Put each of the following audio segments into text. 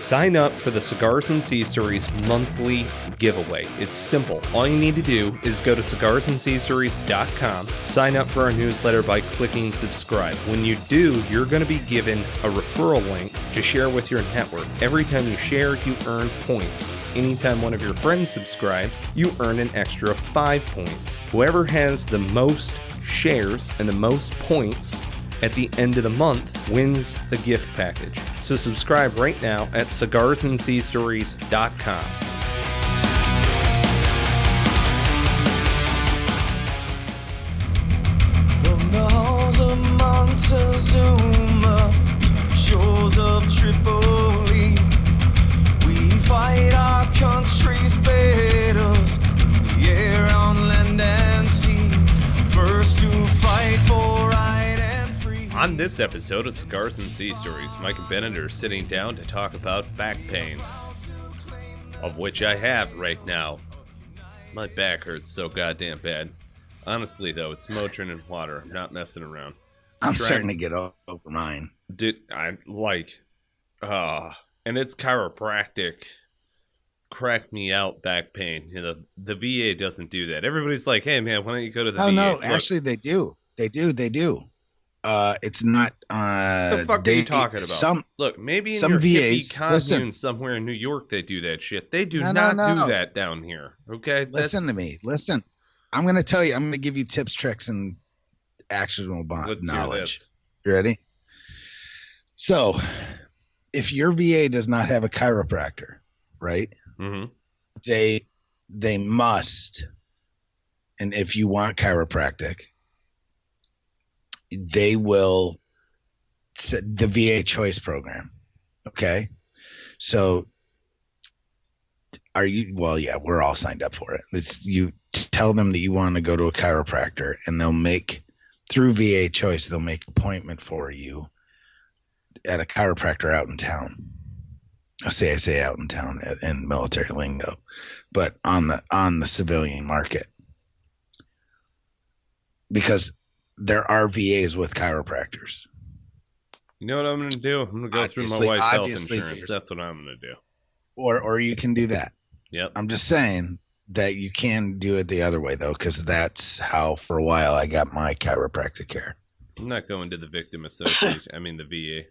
Sign up for the Cigars and Sea Stories monthly giveaway. It's simple. All you need to do is go to cigarsandseastories.com, sign up for our newsletter by clicking subscribe. When you do, you're going to be given a referral link to share with your network. Every time you share, you earn points. Anytime one of your friends subscribes, you earn an extra 5 points. Whoever has the most shares and the most points at the end of the month wins the gift package. So subscribe right now at cigarsandseastories.com. From the halls of Montezuma to the shores of Tripoli, we fight our country's battles in the air, on land and sea. First to fight for right and free. On this episode of Cigars and Sea Stories, Mike and Bennett are sitting down to talk about back pain, of which I have right now. My back hurts so goddamn bad. Honestly, though, it's Motrin and water. I'm not messing around. I'm starting to get over mine. And it's chiropractic. Crack me out back pain. You know, the VA doesn't do that. Everybody's like, hey, man, why don't you go to the VA? Oh, no, actually, they do. They do. It's not. What the fuck are you talking about? Look, maybe in your hippie commune somewhere in New York they do that shit. They do not do that down here. Okay? Listen to me. Listen. I'm going to tell you. I'm going to give you tips, tricks, and actionable knowledge. You ready? So, if your VA does not have a chiropractor, right? Mm-hmm. They must, and if you want chiropractic, they will set the VA choice program. Okay. So we're all signed up for it. It's you tell them that you want to go to a chiropractor, and they'll make through VA choice, they'll make an appointment for you at a chiropractor out in town. I say out in town in military lingo, but on the civilian market, because there are VAs with chiropractors. You know what I'm going to do? I'm going to go through my wife's health insurance. That's what I'm going to do. Or you can do that. Yep. I'm just saying that you can do it the other way, though, because that's how, for a while, I got my chiropractic care. I'm not going to the victim association. I mean, the VA.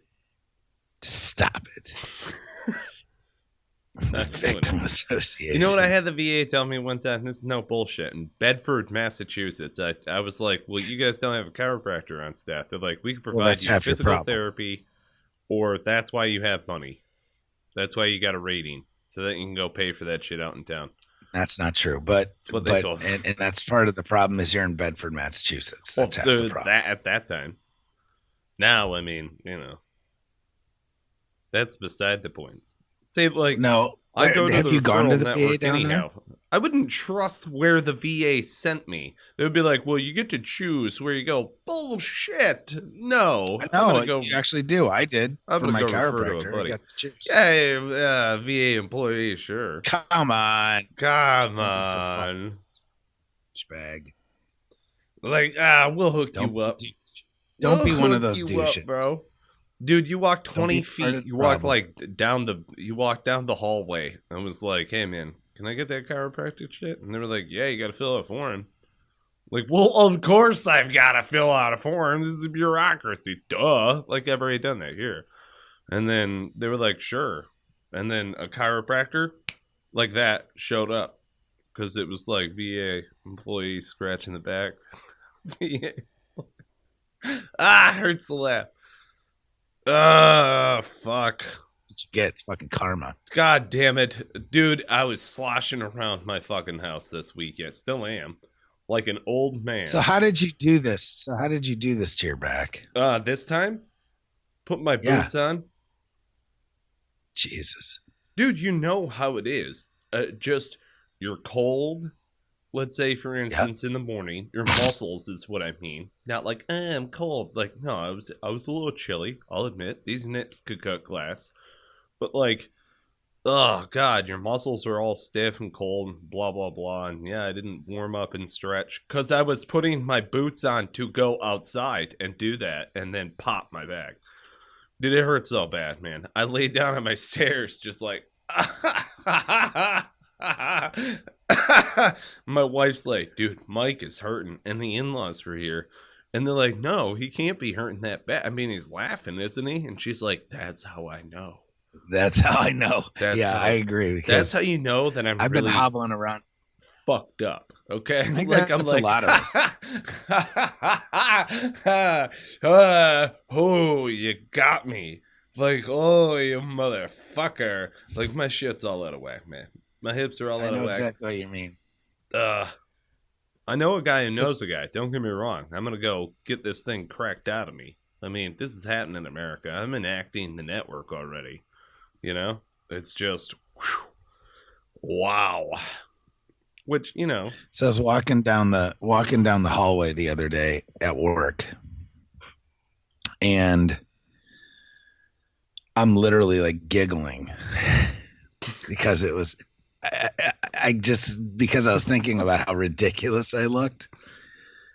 Stop it. The victim association. You know what I had the VA tell me one time? This is no bullshit. In Bedford, Massachusetts, I was like, well, you guys don't have a chiropractor on staff. They're like, we can provide you physical therapy, or that's why you have money. That's why you got a rating, so that you can go pay for that shit out in town. That's not true, but and that's part of the problem is you're in Bedford, Massachusetts. That's half the problem. At that time. Now, I mean, that's beside the point. Say, like, no, I go to have the you gone to the network VA down anyhow. there? I wouldn't trust where the VA sent me. They would be like, well, you get to choose where you go. Bullshit. No. No, you actually do. I did for my chiropractor. I got to choose. Yeah, VA employee, sure. Come on. Bag. Like, we'll hook you up. Don't be one of those douches, bro. Dude, you walk 20 feet. You walk down the hallway. I was like, hey man, can I get that chiropractic shit? And they were like, yeah, you got to fill out a form. Like, well, of course I've got to fill out a form. This is a bureaucracy. Duh. Like, I've already done that here. And then they were like, sure. And then a chiropractor like that showed up because it was like VA employee scratching the back. VA. Hurts to laugh. Fuck. That's what you get. It's fucking karma. God damn it. Dude, I was sloshing around my fucking house this weekend. Still am. Like an old man. So how did you do this? To your back? This time? Put my boots on. Jesus. Dude, you know how it is. Just, you're cold. Let's say, for instance, in the morning, your muscles is what I mean. Not like, I'm cold. Like, no, I was a little chilly. I'll admit. These nips could cut glass. But, like, oh, God, your muscles are all stiff and cold and blah, blah, blah. And, yeah, I didn't warm up and stretch because I was putting my boots on to go outside and do that and then pop my back. Dude, it hurt so bad, man. I laid down on my stairs just like my wife's like, dude, Mike is hurting, and the in-laws were here. And they're like, no, he can't be hurting that bad. I mean, he's laughing, isn't he? And she's like, that's how I know. That's how I know. I agree. Because that's how you know that I've really been hobbling around. Fucked up. Okay, I think like, that's a lot of us. Oh, you got me. Like, oh, you motherfucker. Like, my shit's all out of whack, man. My hips are all out of whack. I know exactly what you mean. I know a guy who knows a guy. Don't get me wrong. I'm going to go get this thing cracked out of me. I mean, this is happening in America. I'm enacting the network already. You know? It's just, whew, wow. Which, you know. So I was walking down the hallway the other day at work. And I'm literally like giggling because it was because I was thinking about how ridiculous I looked,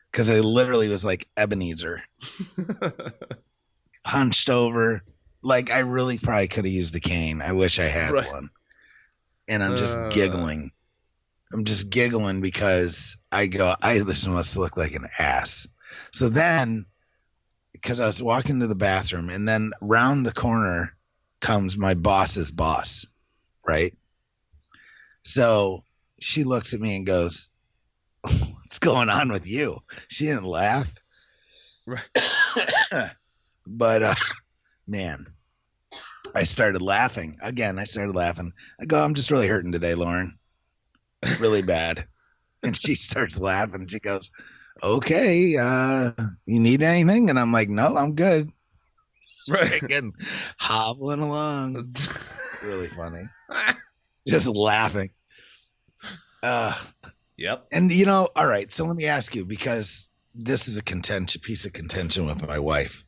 because I literally was like Ebenezer, hunched over. Like I really probably could have used the cane. I wish I had one. And I'm just giggling. I'm just giggling because I just must look like an ass. So then, because I was walking to the bathroom, and then round the corner comes my boss's boss, right? So she looks at me and goes, what's going on with you? She didn't laugh. Right. But, man, I started laughing. Again, I go, I'm just really hurting today, Lauren. Really bad. And she starts laughing. She goes, okay, you need anything? And I'm like, no, I'm good. Right. Again, hobbling along. Really funny. Just laughing. Yep. And all right, so let me ask you, because this is a piece of contention with my wife.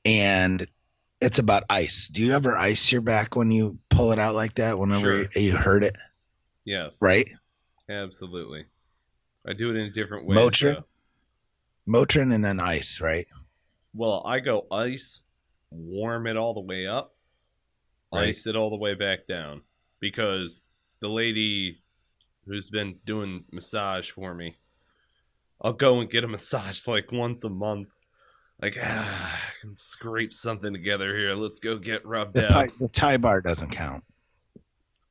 And it's about ice. Do you ever ice your back when you pull it out like that whenever you hurt it? Yes. Right? Absolutely. I do it in a different way. Motrin and then ice, right? Well, I go ice, warm it all the way up, ice it all the way back down. Because the lady who's been doing massage for me, I'll go and get a massage like once a month. Like, I can scrape something together here. Let's go get rubbed out. The tie bar doesn't count.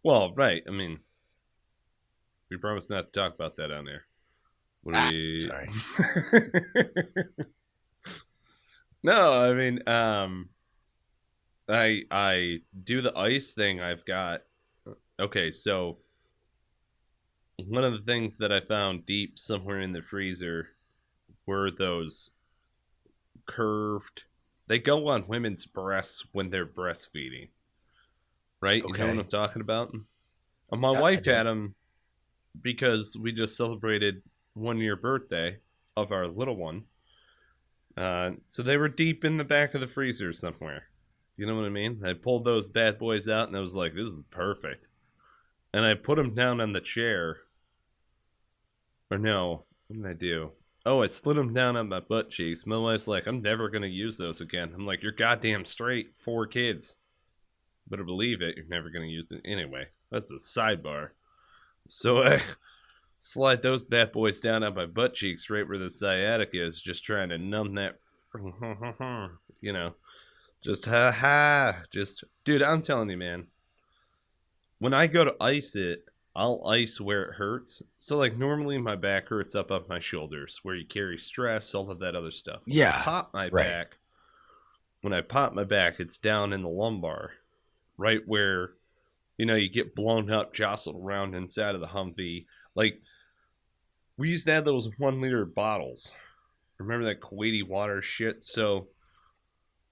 Well, right. I mean, we promised not to talk about that on there. Sorry. No, I mean, I do the ice thing. I've got, okay, so one of the things that I found deep somewhere in the freezer were those curved, they go on women's breasts when they're breastfeeding, right? Okay. You know what I'm talking about? And my wife had them because we just celebrated 1 year birthday of our little one. So they were deep in the back of the freezer somewhere. You know what I mean? I pulled those bad boys out and I was like, this is perfect. And I put them down on the chair. Or no, what did I do? Oh, I slid them down on my butt cheeks. My wife's like, I'm never going to use those again. I'm like, you're goddamn straight. 4 kids. Better believe it. You're never going to use it. Anyway, that's a sidebar. So I slide those bad boys down on my butt cheeks right where the sciatica is, just trying to numb that, you know, just just, dude, I'm telling you, man, when I go to ice it, I'll ice where it hurts. So, like, normally my back hurts up my shoulders, where you carry stress, all of that other stuff. When I pop my back, when I pop my back, it's down in the lumbar, right where, you know, you get blown up, jostled around inside of the Humvee. Like, we used to have those 1 liter bottles. Remember that Kuwaiti water shit? So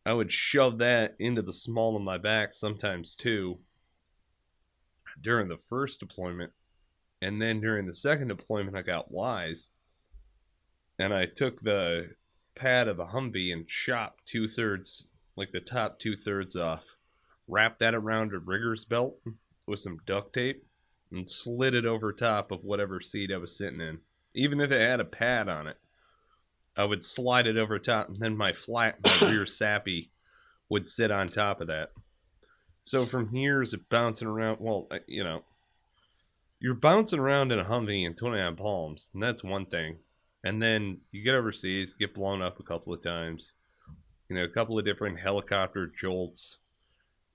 I would shove that into the small of my back sometimes too during the first deployment. And then during the second deployment, I got wise. And I took the pad of the Humvee and chopped 2/3, like the top 2/3 off. Wrapped that around a rigors belt with some duct tape and slid it over top of whatever seat I was sitting in. Even if it had a pad on it, I would slide it over top, and then my rear sappy would sit on top of that. So from here, is it bouncing around? Well, you know, you're bouncing around in a Humvee in 29 Palms, and that's one thing. And then you get overseas, get blown up a couple of times. You know, a couple of different helicopter jolts.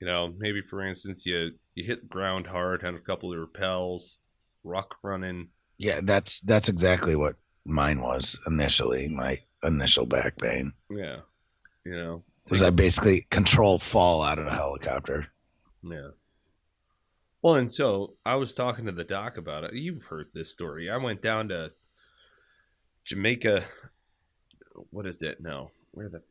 You know, maybe for instance, you hit the ground hard on a couple of rappels, rock running. Yeah, that's exactly what mine was initially. My initial back pain. Yeah, you know, was I basically control fall out of a helicopter. Yeah. Well, and so I was talking to the doc about it. You've heard this story. I went down to Jamaica. What is it? No, where the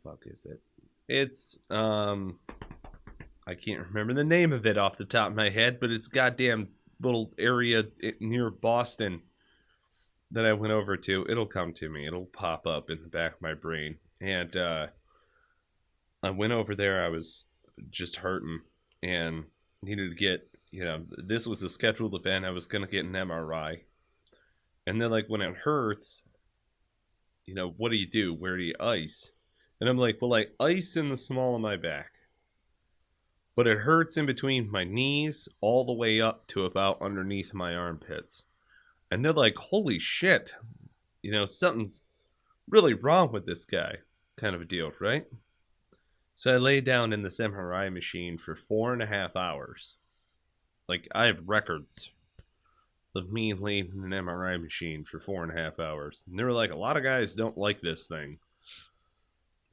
fuck is it? It's I can't remember the name of it off the top of my head, but it's goddamn little area near Boston that I went over to. It'll come to me. It'll pop up in the back of my brain. And I went over there. I was just hurting and needed to get, you know, this was a scheduled event. I was going to get an MRI. And then, like, when it hurts, you know, what do? Where do you ice? And I'm like, well, I ice in the small of my back. But it hurts in between my knees all the way up to about underneath my armpits. And they're like, holy shit. You know, something's really wrong with this guy. Kind of a deal, right? So I lay down in this MRI machine for 4.5 hours. Like, I have records of me laying in an MRI machine for 4.5 hours. And they were like, a lot of guys don't like this thing.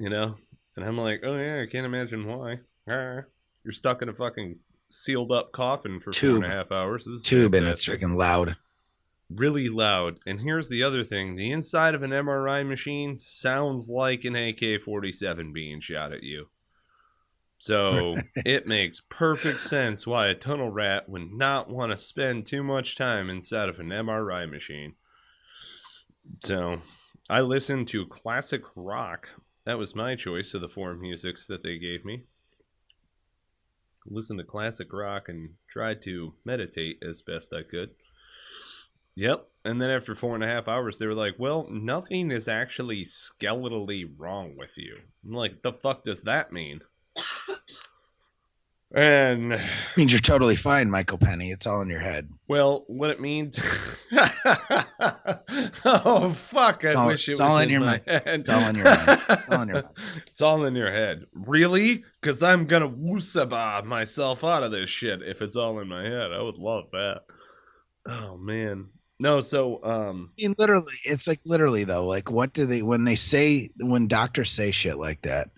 You know? And I'm like, oh yeah, I can't imagine why. You're stuck in a fucking sealed up coffin for 4.5 hours. Tube, and it's freaking loud. Really loud. And here's the other thing. The inside of an MRI machine sounds like an AK-47 being shot at you. So it makes perfect sense why a tunnel rat would not want to spend too much time inside of an MRI machine. So I listened to classic rock. That was my choice of the 4 musics that they gave me. Listened to classic rock and tried to meditate as best I could. Yep. And then after 4.5 hours, they were like, well, nothing is actually skeletally wrong with you. I'm like, the fuck does that mean? And it means you're totally fine, Michael Penney. It's all in your head. Well, what it means. Oh, fuck. I wish it was in my head. It's all in your head. It's all in your head. It's all in your head. Really? Because I'm going to woosaba myself out of this shit if it's all in my head. I would love that. Oh, man. No, so I mean, literally, it's like literally though, like what do they when doctors say shit like that,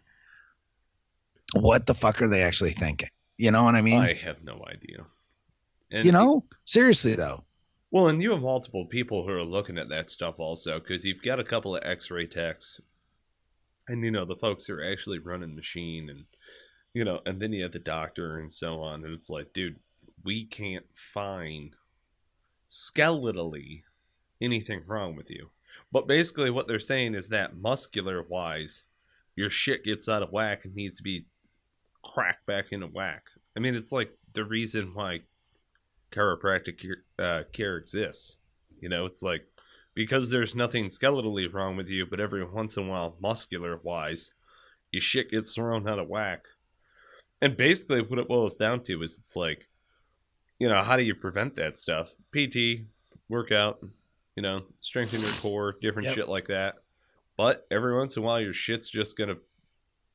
what the fuck are they actually thinking? You know what I mean? I have no idea. And you know, seriously though. Well, and you have multiple people who are looking at that stuff also, because you've got a couple of x-ray techs and, you know, the folks who are actually running the machine and, you know, and then you have the doctor and so on. And it's like, dude, we can't find skeletally anything wrong with you. But basically what they're saying is that muscular wise, your shit gets out of whack and needs to be cracked back into whack. I mean, it's like the reason why chiropractic care exists. You know, it's like because there's nothing skeletally wrong with you, but every once in a while, muscular wise, your shit gets thrown out of whack. And basically what it boils down to is it's like, you know, how do you prevent that stuff? PT, workout, you know, strengthen your core, different shit like that. But every once in a while, your shit's just going to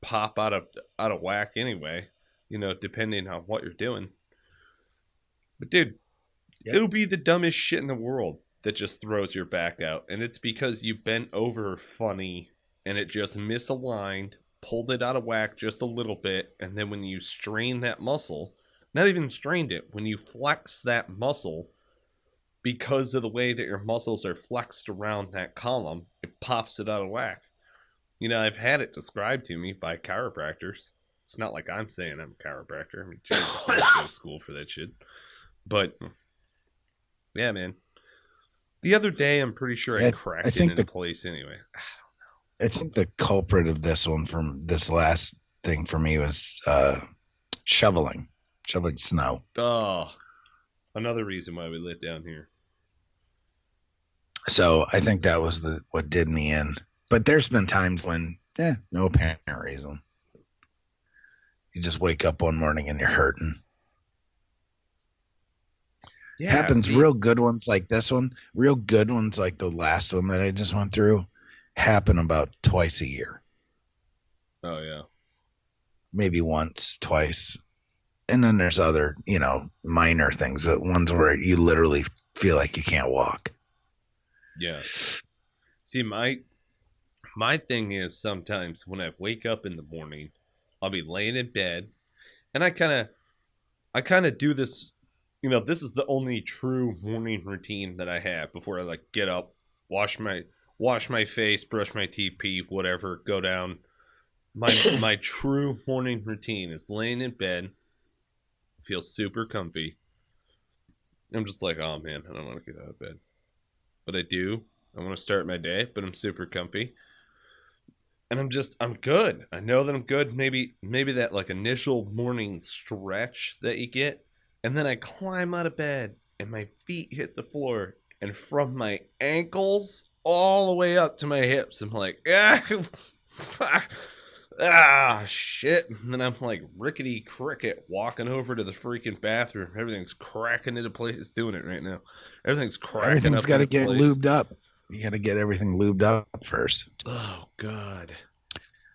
pop out of whack anyway, you know, depending on what you're doing. But dude, it'll be the dumbest shit in the world that just throws your back out. And it's because you bent over funny and it just misaligned, pulled it out of whack just a little bit. And then when you strain that muscle, not even strained it, when you flex that muscle, because of the way that your muscles are flexed around that column, it pops it out of whack. You know, I've had it described to me by chiropractors. It's not like I'm saying I'm a chiropractor. I mean, Jesus, I go to school for that shit. But, yeah, man. The other day, I'm pretty sure I cracked it into place anyway. I think the culprit of this one from this last thing for me was shoveling snow. Oh, another reason why we lit down here. So I think that was what did me in. But there's been times when, no apparent reason. You just wake up one morning and you're hurting. Yeah, Happens. Real good ones like this one, real good ones like the last one that I just went through, happen about twice a year. Oh, yeah. Maybe once, twice. And then there's other, minor things, ones where you literally feel like you can't walk. Yeah. See, my thing is sometimes when I wake up in the morning, I'll be laying in bed, and I kind of do this. This is the only true morning routine that I have before I get up, wash my face, brush my teeth, pee, whatever, go down. My true morning routine is laying in bed, feel super comfy. I'm just like, oh man, I don't want to get out of bed, but I do. I want to start my day, but I'm super comfy. And I'm good. I know that I'm good. Maybe that initial morning stretch that you get. And then I climb out of bed and my feet hit the floor. And from my ankles all the way up to my hips, I'm like, fuck. Shit. And then I'm like rickety cricket walking over to the freaking bathroom. Everything's cracking into place. It's doing it right now. Everything's cracking. Everything's got to get lubed up. You got to get everything lubed up first. Oh, God.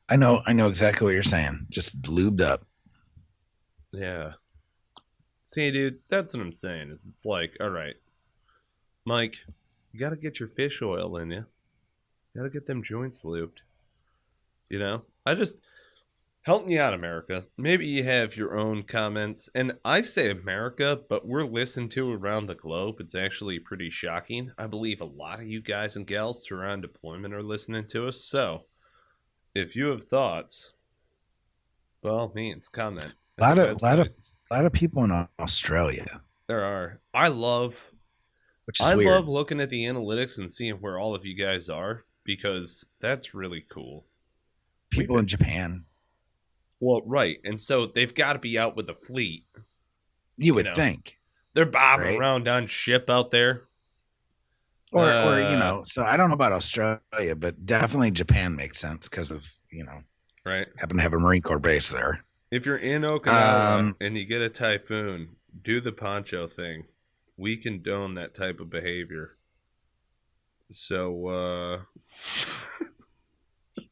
I know exactly what you're saying. Just lubed up. Yeah. See, dude, that's what I'm saying. It's like, all right, Mike, you got to get your fish oil in you. Got to get them joints lubed. Help me out, America. Maybe you have your own comments. And I say America, but we're listened to around the globe. It's actually pretty shocking. I believe a lot of you guys and gals who are on deployment are listening to us. So, if you have thoughts, by all means, comment. A lot of people in Australia. There are. I love looking at the analytics and seeing where all of you guys are, because that's really cool. People in Japan. Well, right. And so they've got to be out with the fleet. You would think. They're bobbing around on ship out there. Or so I don't know about Australia, but definitely Japan makes sense because of, right. Happen to have a Marine Corps base there. If you're in Okinawa and you get a typhoon, do the poncho thing. We condone that type of behavior. So,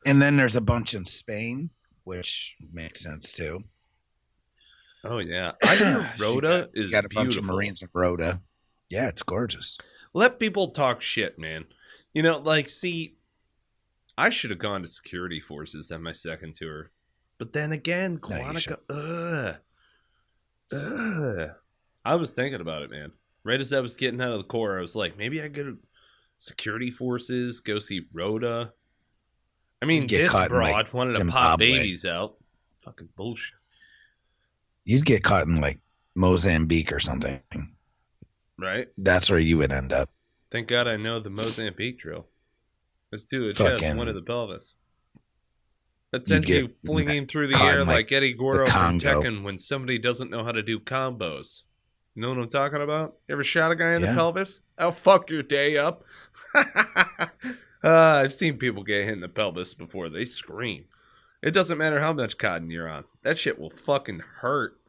and then there's a bunch in Spain, which makes sense too. Oh yeah, I hear Rhoda is got a beautiful. Bunch of Marines in Rhoda. Yeah, it's gorgeous. Let people talk shit, man. See, I should have gone to security forces on my second tour, but then again, Quantico. I was thinking about it, man. Right as I was getting out of the Corps, I was like, maybe I go to security forces, go see Rhoda. I mean, this broad wanted to pop babies out. Fucking bullshit. You'd get caught in Mozambique or something. Right? That's where you would end up. Thank God I know the Mozambique drill. Let's do a chest, one of the pelvis. That sends you flinging through the air like Eddie Gordo from Tekken when somebody doesn't know how to do combos. You know what I'm talking about? You ever shot a guy in the pelvis? I'll fuck your day up. I've seen people get hit in the pelvis before. They scream. It doesn't matter how much cotton you're on. That shit will fucking hurt.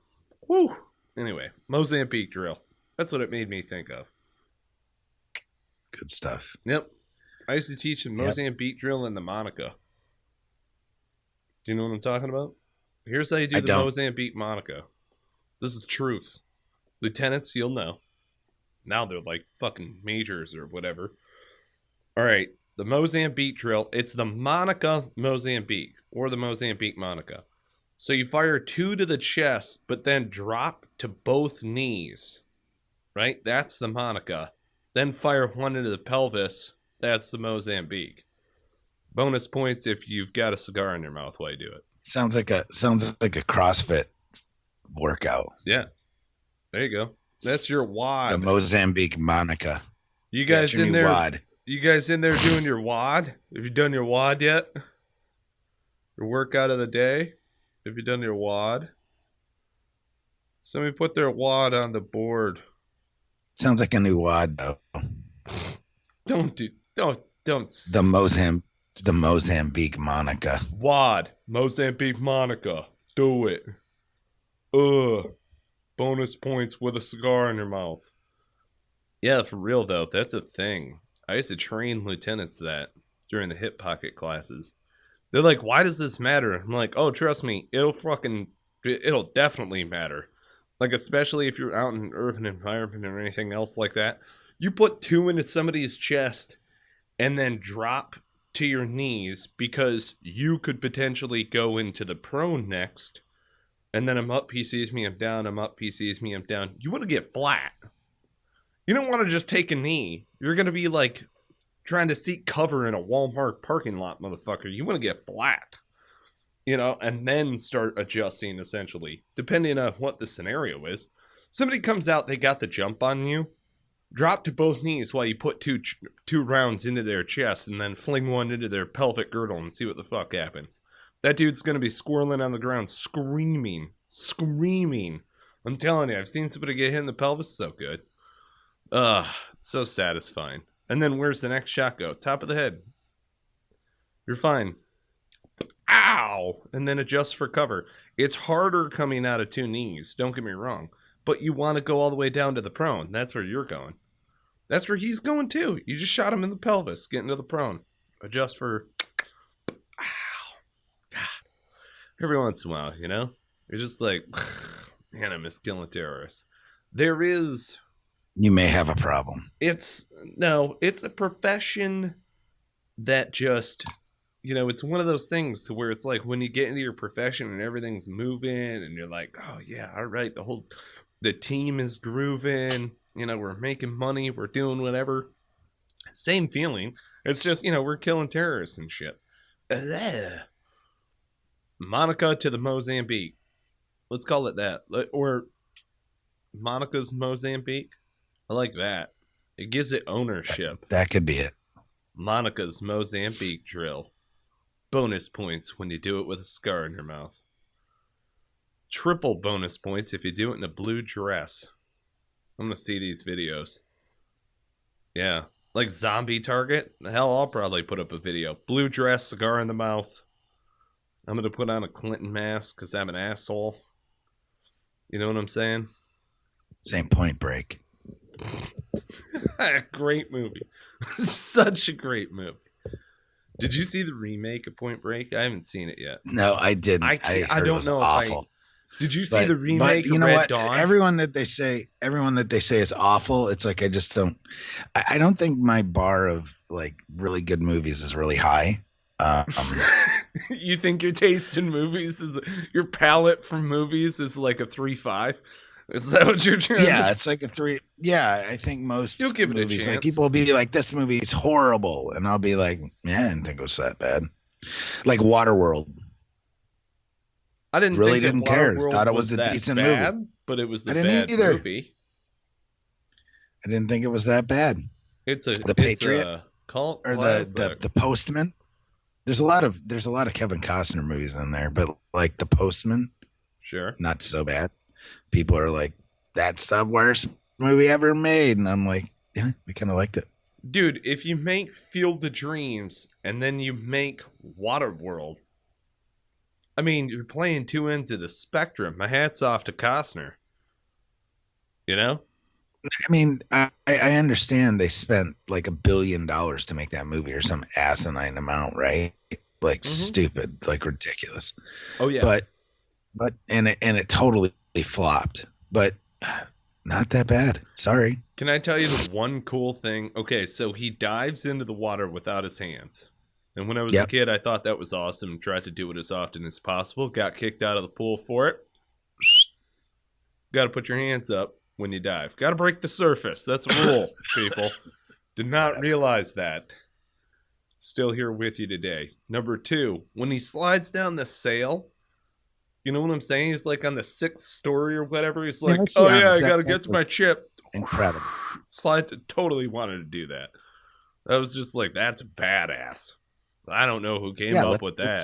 Woo! Anyway, Mozambique drill. That's what it made me think of. Good stuff. Yep. I used to teach the Mozambique drill in the Monica. Do you know what I'm talking about? Here's how you do the Mozambique Monica. This is truth. Lieutenants, you'll know. Now they're like fucking majors or whatever. All right. The Mozambique drill, it's the Monica Mozambique or the Mozambique Monica. So you fire 2 to the chest, but then drop to both knees. Right? That's the Monica. Then fire 1 into the pelvis. That's the Mozambique. Bonus points if you've got a cigar in your mouth while you do it. Sounds like a CrossFit workout. Yeah. There you go. That's your WOD. The Mozambique Monica. You guys in there? WOD. You guys in there doing your WOD? Have you done your WOD yet? Your workout of the day? Have you done your WOD? Somebody put their WOD on the board. Sounds like a new WOD, though. Don't. The Mozambique Monica. Wad. Mozambique Monica. Do it. Bonus points with a cigar in your mouth. Yeah, for real though, that's a thing. I used to train lieutenants that during the hip pocket classes. They're like, why does this matter? I'm like, oh, trust me, it'll definitely matter. Like, especially if you're out in an urban environment or anything else like that. You put 2 into somebody's chest and then drop to your knees because you could potentially go into the prone next. And then I'm up, he sees me, I'm down, I'm up, he sees me, I'm down. You want to get flat. You don't want to just take a knee. You're going to be like trying to seek cover in a Walmart parking lot, motherfucker. You want to get flat. And then start adjusting, essentially, depending on what the scenario is. Somebody comes out, they got the jump on you. Drop to both knees while you put two rounds into their chest and then fling one into their pelvic girdle and see what the fuck happens. That dude's going to be squirreling on the ground, screaming. I'm telling you, I've seen somebody get hit in the pelvis so good. It's so satisfying. And then where's the next shot go? Top of the head. You're fine. Ow! And then adjust for cover. It's harder coming out of 2 knees, don't get me wrong. But you want to go all the way down to the prone. That's where you're going. That's where he's going too. You just shot him in the pelvis, get into the prone. Adjust for... Ow. God. Every once in a while, You're just like, man, I miss killing terrorists. There is... You may have a problem. It's a profession that just... it's one of those things to where it's like when you get into your profession and everything's moving and you're like, oh yeah, all right, the team is grooving, we're making money, we're doing whatever. Same feeling. It's just, we're killing terrorists and shit. Monica to the Mozambique. Let's call it that. Or Monica's Mozambique. I like that. It gives it ownership. That could be it. Monica's Mozambique drill. Bonus points when you do it with a scar in your mouth. Triple bonus points if you do it in a blue dress. I'm going to see these videos. Yeah. Like zombie target. Hell, I'll probably put up a video. Blue dress, cigar in the mouth. I'm going to put on a Clinton mask because I'm an asshole. You know what I'm saying? Same Point Break. Great movie. Such a great movie. Did you see the remake of Point Break? I haven't seen it yet. No, I didn't. I don't know awful. Did you see the remake of Red Dawn? Everyone that they say is awful, it's like I just don't. I don't think my bar of like really good movies is really high. You think your taste in movies is your palate for movies is like a 3.5? Is that what you're trying? Yeah, it's like a 3. Yeah, I think most you'll give it movies, a chance. like people will be like, "This movie is horrible," and I'll be like, "Yeah, I didn't think it was that bad." Like Waterworld. I didn't care. Thought it was a decent movie, but it was a bad movie. I didn't think it was that bad. The Patriot cult or the Postman. There's a lot of Kevin Costner movies in there, but like the Postman, sure, not so bad. People are like, that's the worst movie ever made, and I'm like, yeah, I kind of liked it. Dude, if you make Field of Dreams and then you make Waterworld, I mean, you're playing 2 ends of the spectrum. My hat's off to Costner. I mean, I understand they spent like $1 billion to make that movie or some asinine amount, right? Like stupid, like ridiculous. Oh yeah. But and it totally flopped. But not that bad. Sorry. Can I tell you the one cool thing? Okay, so he dives into the water without his hands. And when I was a kid, I thought that was awesome. Tried to do it as often as possible. Got kicked out of the pool for it. Got to put your hands up when you dive. Got to break the surface. That's a rule, people. Did not realize that. Still here with you today. Number 2, when he slides down the sail, you know what I'm saying? He's like on the 6th story or whatever. He's like, I got to get to my ship. Incredible. Totally wanted to do that. I was just like, that's badass. I don't know who came up with that.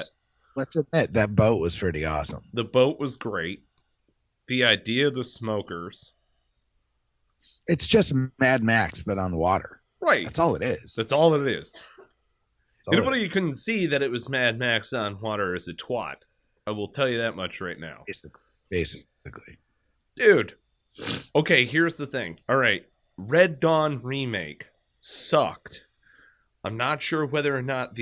Let's admit that boat was pretty awesome. The boat was great. The idea of the smokers. It's just Mad Max, but on water. Right. That's all it is. That's all it is. That's all it Anybody is. couldn't see that it was Mad Max on water is a twat. I will tell you that much right now. Basically. Dude. Okay, here's the thing. All right. Red Dawn remake sucked. I'm not sure whether or not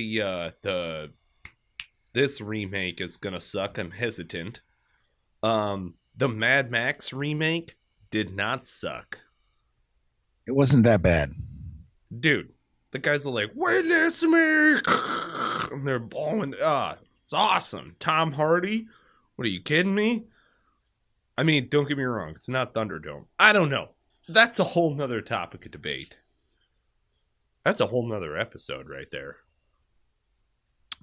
this remake is gonna suck. I'm hesitant. The Mad Max remake did not suck. It wasn't that bad. Dude, the guys are like, witness me! And they're blowing. It's awesome. Tom Hardy? What are you kidding me? I mean, don't get me wrong. It's not Thunderdome. I don't know. That's a whole nother topic of debate. That's a whole nother episode right there.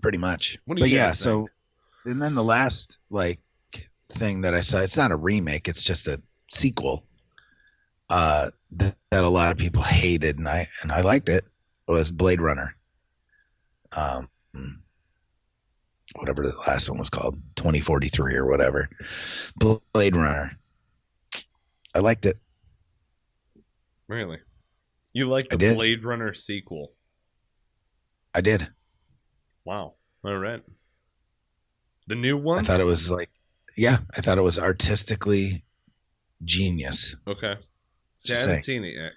Pretty much. What do you guys think? So, and then the last, thing that I saw, it's not a remake, it's just a sequel that a lot of people hated, and I liked it, was Blade Runner. Whatever the last one was called, 2043 or whatever. Blade Runner. I liked it. Really? You like the Blade Runner sequel? I did. Wow. All right. The new one? I thought it was I thought it was artistically genius. Okay. See, I Just haven't saying. seen it yet.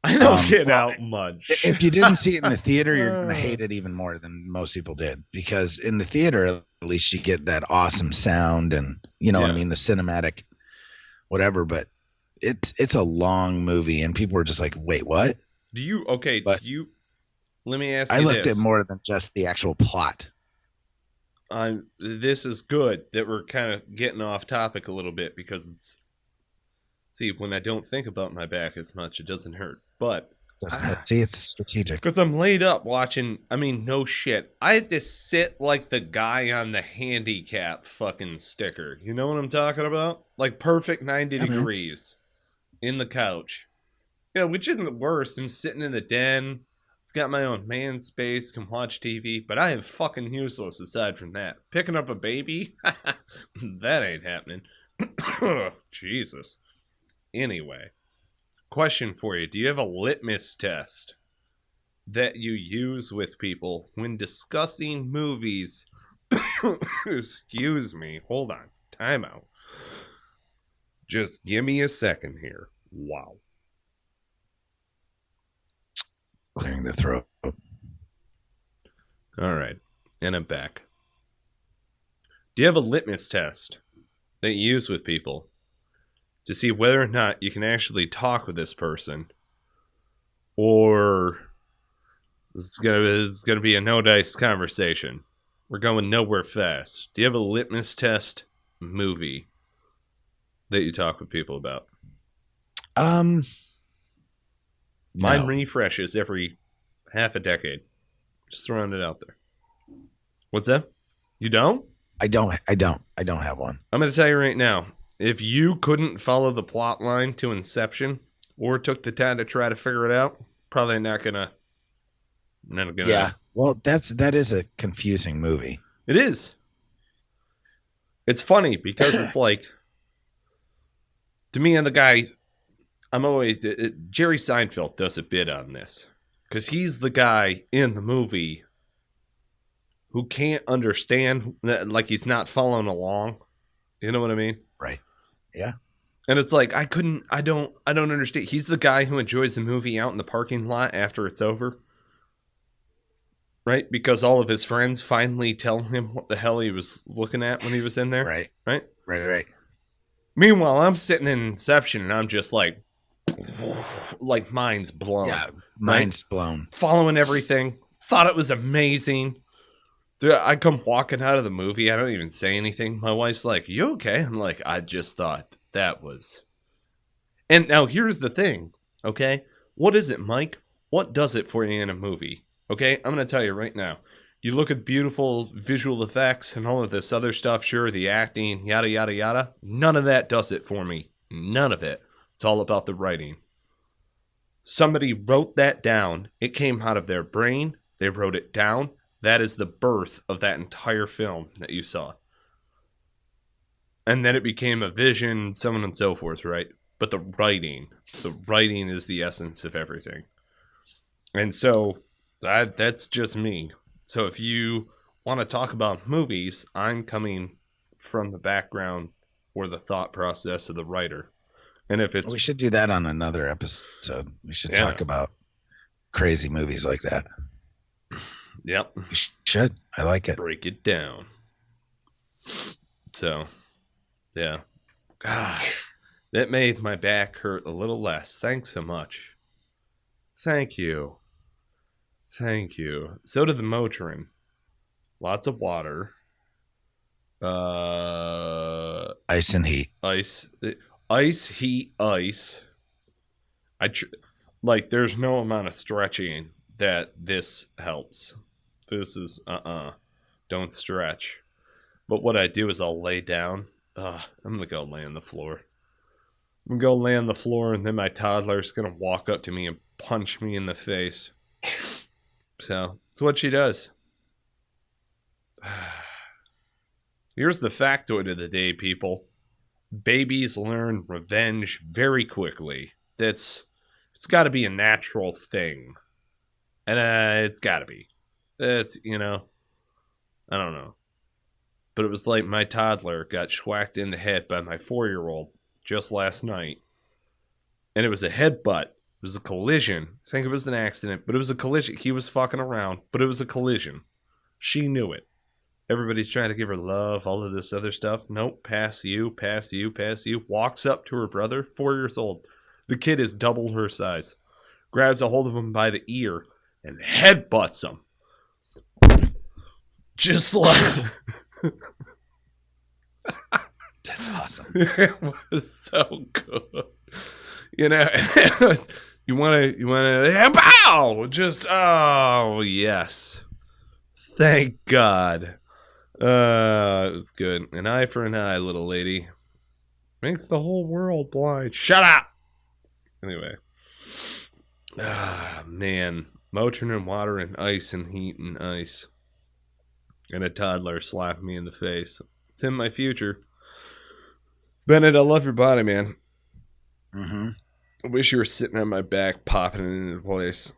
I don't get out much. If you didn't see it in the theater, you're going to hate it even more than most people did. Because in the theater, at least you get that awesome sound and, what I mean, the cinematic whatever. But it's a long movie, and people were just like, wait, what? Let me ask you I looked this. at more than just the actual plot. This is good that we're kind of getting off topic a little bit because when I don't think about my back as much, it doesn't hurt. But See, it's strategic. Because I'm laid up watching. I mean, no shit. I had to sit like the guy on the handicap fucking sticker. You know what I'm talking about? Like perfect 90 degrees in the couch. Which isn't worse than sitting in the den. I've got my own man space, can watch TV, but I am fucking useless aside from that. Picking up a baby? That ain't happening. Jesus. Anyway, question for you. Do you have a litmus test that you use with people when discussing movies? Excuse me. Hold on. Time out. Just give me a second here. Wow. Clearing the throat. All right. And I'm back. Do you have a litmus test that you use with people to see whether or not you can actually talk with this person, or it's gonna be a no dice conversation? We're going nowhere fast. Do you have a litmus test movie that you talk with people about? No. Mine refreshes every half a decade. Just throwing it out there. What's that? You don't? I don't have one. I'm going to tell you right now. If you couldn't follow the plot line to Inception or took the time to try to figure it out, probably not gonna. Yeah. Well, that is a confusing movie. It is. It's funny because it's like, to me and the guy, I'm always Jerry Seinfeld does a bit on this because he's the guy in the movie who can't understand that, like he's not following along. You know what I mean? Right. Yeah. And it's like I don't understand. He's the guy who enjoys the movie out in the parking lot after it's over. Right? Because all of his friends finally tell him what the hell he was looking at when he was in there. Right. Right? Right. Meanwhile, I'm sitting in Inception and I'm just like mind's blown. Yeah, mind's blown. Following everything. Thought it was amazing. Dude, I come walking out of the movie. I don't even say anything. My wife's like, "You okay?" I'm like, "I just thought that was." And now here's the thing, okay? What is it, Mike? What does it for you in a movie? Okay, I'm going to tell you right now. You look at beautiful visual effects and all of this other stuff, sure, the acting, yada, yada, yada. None of that does it for me. None of it. It's all about the writing. Somebody wrote that down. It came out of their brain. They wrote it down. That is the birth of that entire film that you saw. And then it became a vision, so on and so forth, right? But the writing is the essence of everything. And so that's just me. So if you want to talk about movies, I'm coming from the background or the thought process of the writer. And if it's... We should do that on another episode. We should talk about crazy movies like that. Yep. We should. I like it. Break it down. So, yeah. God, that made my back hurt a little less. Thanks so much. Thank you. Thank you. So did the Motrin. Lots of water. Ice and heat. Ice, heat, ice. There's no amount of stretching that this helps. This is, don't stretch. But what I do is I'll lay down. I'm going to go lay on the floor. I'm going to go lay on the floor, and then my toddler's going to walk up to me and punch me in the face. So, it's what she does. Here's the factoid of the day, people. Babies learn revenge very quickly. It's got to be a natural thing. And it's got to be. It's, I don't know. But it was like my toddler got schwacked in the head by my 4-year-old just last night. And it was a headbutt. It was a collision. I think it was an accident, but it was a collision. He was fucking around, but it was a collision. She knew it. Everybody's trying to give her love, all of this other stuff. Nope, pass you, pass you, pass you. Walks up to her brother, 4 years old. The kid is double her size. Grabs a hold of him by the ear and headbutts him. Just like... That's awesome. It was so good. You want to, pow! Just, oh, yes. Thank God. It was good. An eye for an eye, little lady. Makes the whole world blind. Shut up! Anyway. Man. Motrin and water and ice and heat and ice. And a toddler slapped me in the face. It's in my future. Bennett, I love your body, man. Mm-hmm. I wish you were sitting on my back, popping it into place.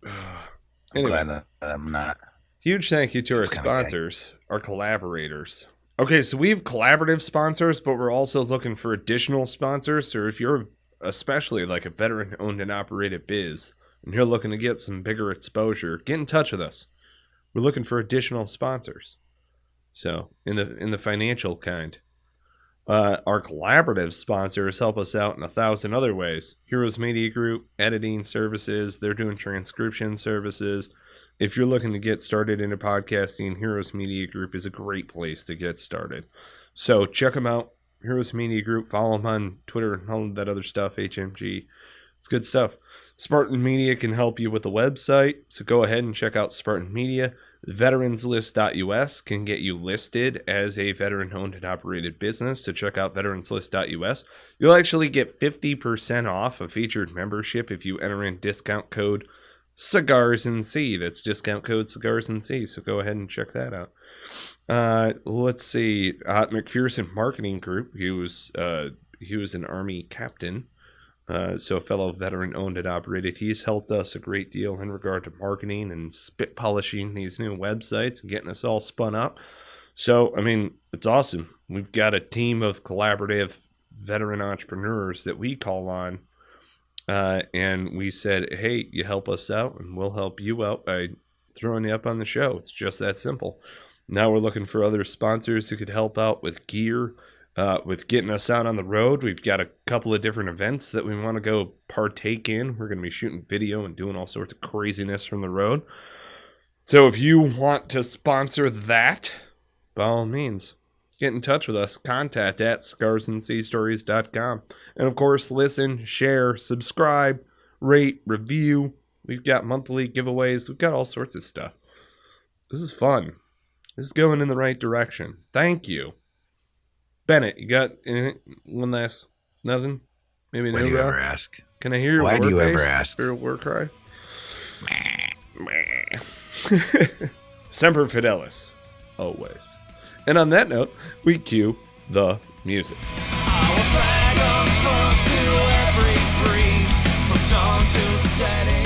I'm glad that I'm not. Huge thank you to our sponsors, our collaborators. Okay, so we have collaborative sponsors, but we're also looking for additional sponsors. Or if you're especially like a veteran-owned and operated biz, and you're looking to get some bigger exposure, get in touch with us. We're looking for additional sponsors. So, in the financial kind. Our collaborative sponsors help us out in 1,000 other ways. Heroes Media Group, editing services, they're doing transcription services. If you're looking to get started into podcasting, Heroes Media Group is a great place to get started. So check them out, Heroes Media Group. Follow them on Twitter and all that other stuff, HMG. It's good stuff. Spartan Media can help you with the website, so go ahead and check out Spartan Media. Veteranslist.us can get you listed as a veteran-owned and operated business. So check out veteranslist.us. You'll actually get 50% off a featured membership if you enter in discount code Cigars and Sea. That's discount code Cigars and Sea. So go ahead and check that out. Let's see. McPherson Marketing Group. He was an Army captain. So a fellow veteran owned and operated. He's helped us a great deal in regard to marketing and spit polishing these new websites and getting us all spun up. So, I mean, it's awesome. We've got a team of collaborative veteran entrepreneurs that we call on. And we said, hey, you help us out and we'll help you out by throwing you up on the show. It's just that simple. Now we're looking for other sponsors who could help out with gear, with getting us out on the road. We've got a couple of different events that we want to go partake in. We're going to be shooting video and doing all sorts of craziness from the road. So if you want to sponsor that, by all means, get in touch with us. Contact at cigarsandseastories.com. And of course, listen, share, subscribe, rate, review. We've got monthly giveaways. We've got all sorts of stuff. This is fun. This is going in the right direction. Thank you. Bennett, you got anything? One last, nothing? Maybe Why do you ever ask? Can I hear your Why war do you face? ever ask? Your war cry? Semper Fidelis. Always. And on that note, we cue the music. I will flag unfurled to every breeze, from dawn to setting.